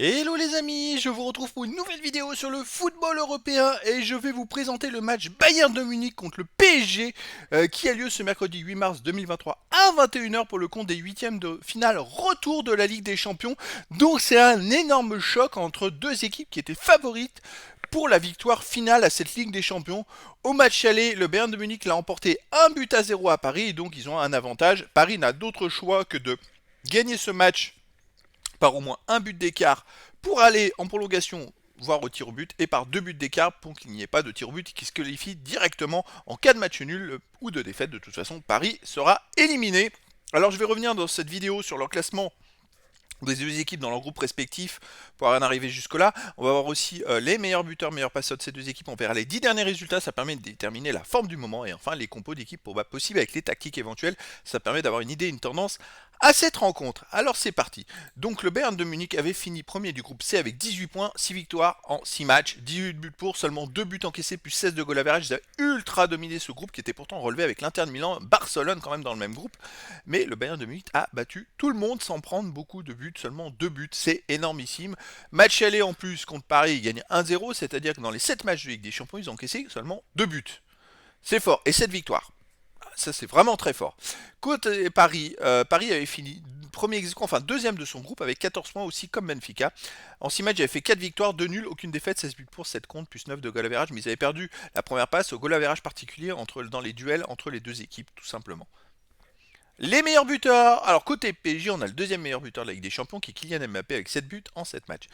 Hello les amis, je vous retrouve pour une nouvelle vidéo sur le football européen et je vais vous présenter le match Bayern de Munich contre le PSG qui a lieu ce mercredi 8 mars 2023 à 21h pour le compte des huitièmes de finale retour de la Ligue des Champions. Donc c'est un énorme choc entre deux équipes qui étaient favorites pour la victoire finale à cette Ligue des Champions. Au match aller, le Bayern de Munich l'a emporté 1-0 à Paris et donc ils ont un avantage. Paris n'a d'autre choix que de gagner ce match par au moins un but d'écart pour aller en prolongation, voire au tir au but, et par deux buts d'écart pour qu'il n'y ait pas de tir au but qui se qualifie directement en cas de match nul ou de défaite. De toute façon, Paris sera éliminé. Alors je vais revenir dans cette vidéo sur leur classement des deux équipes dans leur groupe respectif pour en arriver jusque-là. On va voir aussi les meilleurs buteurs, meilleurs passeurs de ces deux équipes. On verra les 10 derniers résultats, ça permet de déterminer la forme du moment. Et enfin, les compos d'équipe pour possible avec les tactiques éventuelles. Ça permet d'avoir une idée, une tendance à cette rencontre. Alors c'est parti. Donc le Bayern de Munich avait fini premier du groupe C avec 18 points, 6 victoires en 6 matchs, 18 buts pour, seulement 2 buts encaissés plus 16 de goal average. Ils avaient ultra dominé ce groupe qui était pourtant relevé avec l'Inter de Milan, Barcelone quand même dans le même groupe. Mais le Bayern de Munich a battu tout le monde sans prendre beaucoup de buts, seulement 2 buts, c'est énormissime. Match aller en plus contre Paris, ils gagnent 1-0, c'est-à-dire que dans les 7 matchs de Ligue des Champions, ils ont encaissé seulement 2 buts. C'est fort, et 7 victoires. Ça c'est vraiment très fort. Côté Paris, Paris avait fini deuxième de son groupe avec 14 points aussi comme Benfica. En 6 matchs, il avait fait 4 victoires, 2 nuls, aucune défaite, 16 buts pour, 7 contre, plus 9 de goal average, mais ils avaient perdu la première passe au goal average particulier dans les duels entre les deux équipes, tout simplement. Les meilleurs buteurs. Alors côté PSG, on a le deuxième meilleur buteur de la Ligue des Champions qui est Kylian Mbappé avec 7 buts en 7 matchs.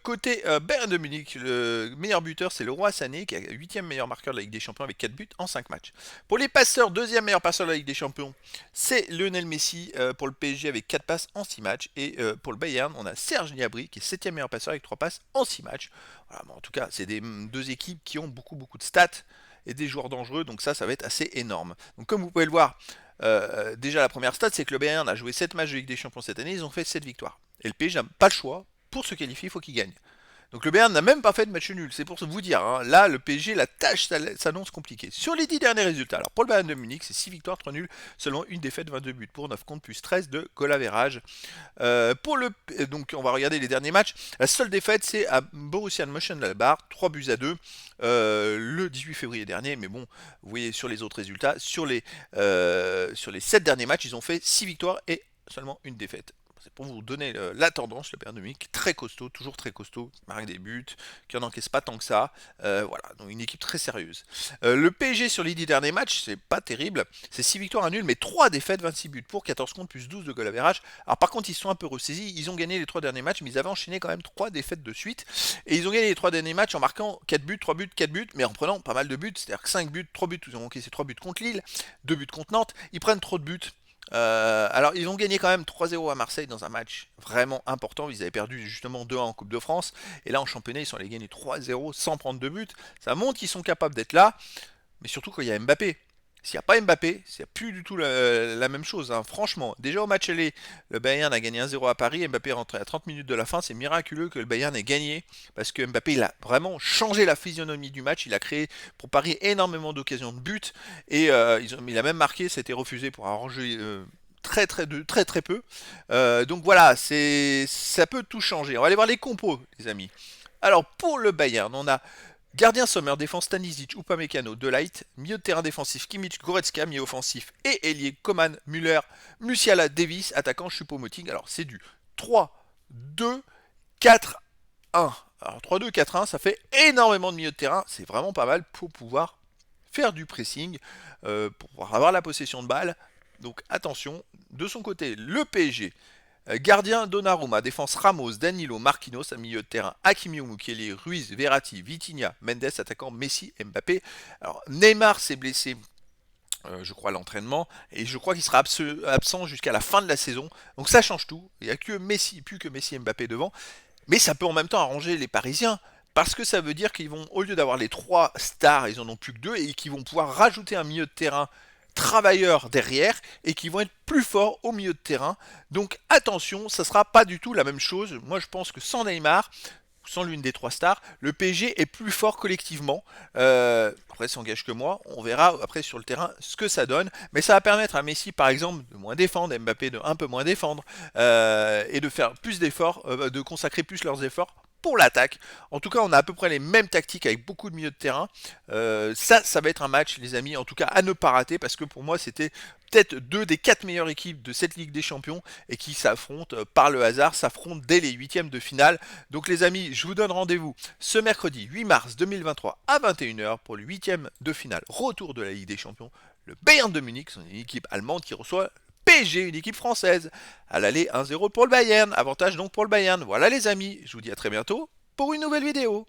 Côté Bayern de Munich, le meilleur buteur c'est Leroy Sané qui est 8e meilleur marqueur de la Ligue des Champions avec 4 buts en 5 matchs. Pour les passeurs, deuxième meilleur passeur de la Ligue des Champions, c'est Lionel Messi pour le PSG avec 4 passes en 6 matchs. Et pour le Bayern, on a Serge Gnabry qui est 7e meilleur passeur avec 3 passes en 6 matchs. Voilà, bon, en tout cas, c'est deux équipes qui ont beaucoup de stats et des joueurs dangereux, donc ça va être assez énorme. Donc comme vous pouvez le voir, déjà la première stat, c'est que le Bayern a joué 7 matchs de Ligue des Champions cette année, ils ont fait 7 victoires. Et le PSG n'a pas le choix, pour se qualifier, il faut qu'il gagne. Donc le Bayern n'a même pas fait de match nul, c'est pour vous dire, hein. Là le PSG, la tâche s'annonce compliquée. Sur les 10 derniers résultats, alors pour le Bayern de Munich, c'est 6 victoires, 3 nuls, seulement une défaite, 22 buts pour, 9 contre, plus 13 de goal average. Donc on va regarder les derniers matchs. La seule défaite c'est à Borussia Mönchengladbach, 3 buts à 2 le 18 février dernier. Mais bon, vous voyez sur les autres résultats, sur les 7 derniers matchs, ils ont fait 6 victoires et seulement une défaite. C'est pour vous donner la tendance, le Bayern de Munich, très costaud, toujours très costaud, qui marque des buts, qui en encaisse pas tant que ça. Voilà, donc une équipe très sérieuse. Le PSG sur les 10 derniers matchs, c'est pas terrible. C'est 6 victoires à nul, mais 3 défaites, 26 buts pour, 14 contre, plus 12 de goal average. Alors par contre, ils sont un peu ressaisis. Ils ont gagné les 3 derniers matchs, mais ils avaient enchaîné quand même 3 défaites de suite. Et ils ont gagné les 3 derniers matchs en marquant 4 buts, 3 buts, 4 buts, mais en prenant pas mal de buts. C'est-à-dire que 5 buts, 3 buts, ils ont encaissé 3 buts contre Lille, 2 buts contre Nantes. Ils prennent trop de buts. Alors ils ont gagné quand même 3-0 à Marseille dans un match vraiment important. Ils avaient perdu justement 2-1 en Coupe de France. Et là en championnat ils sont allés gagner 3-0 sans prendre de but. Ça montre qu'ils sont capables d'être là. Mais surtout quand il y a Mbappé. S'il n'y a pas Mbappé, c'est plus du tout la même chose, hein. Franchement, déjà au match aller, le Bayern a gagné 1-0 à Paris, Mbappé est rentré à 30 minutes de la fin, c'est miraculeux que le Bayern ait gagné, parce que Mbappé il a vraiment changé la physionomie du match, il a créé pour Paris énormément d'occasions de but, et il a même marqué, c'était refusé pour arranger très peu. Donc voilà, ça peut tout changer. On va aller voir les compos, les amis. Alors pour le Bayern, on a gardien Sommer, défense Stanisic, Upamecano, Delight, milieu de terrain défensif Kimmich, Goretzka, milieu offensif et ailier Coman, Müller, Musiala, Davis, attaquant Choupo-Moting. Alors c'est du 3-2-4-1. Alors 3-2-4-1, ça fait énormément de milieu de terrain, c'est vraiment pas mal pour pouvoir faire du pressing, pour pouvoir avoir la possession de balle. Donc attention, de son côté, le PSG. Gardien Donnarumma, défense Ramos, Danilo, Marquinhos, à milieu de terrain Hakimi Mukiele, Ruiz, Verratti, Vitinha, Mendes, attaquant Messi, Mbappé. Alors Neymar s'est blessé, je crois, à l'entraînement, et je crois qu'il sera absent jusqu'à la fin de la saison. Donc ça change tout. Il n'y a que Messi, plus que Messi et Mbappé devant. Mais ça peut en même temps arranger les Parisiens. Parce que ça veut dire qu'ils vont, au lieu d'avoir les 3 stars, ils en ont plus que 2, et qu'ils vont pouvoir rajouter un milieu de terrain travailleurs derrière et qui vont être plus forts au milieu de terrain. Donc attention, ça ne sera pas du tout la même chose. Moi je pense que sans Neymar, sans l'une des trois stars, le PSG est plus fort collectivement. Après, ça engage que moi. On verra après sur le terrain ce que ça donne. Mais ça va permettre à Messi, par exemple, de moins défendre, Mbappé de un peu moins défendre, et de faire plus d'efforts, de consacrer plus leurs efforts pour l'attaque. En tout cas, on a à peu près les mêmes tactiques avec beaucoup de milieux de terrain. Ça va être un match, les amis, en tout cas à ne pas rater, parce que pour moi, c'était peut-être deux des quatre meilleures équipes de cette Ligue des Champions et qui s'affrontent par le hasard, s'affrontent dès les huitièmes de finale. Donc les amis, je vous donne rendez-vous ce mercredi 8 mars 2023 à 21h pour le huitième de finale, retour de la Ligue des Champions. Le Bayern de Munich, c'est une équipe allemande qui reçoit PSG, une équipe française. À l'aller 1-0 pour le Bayern, avantage donc pour le Bayern. Voilà les amis, je vous dis à très bientôt pour une nouvelle vidéo.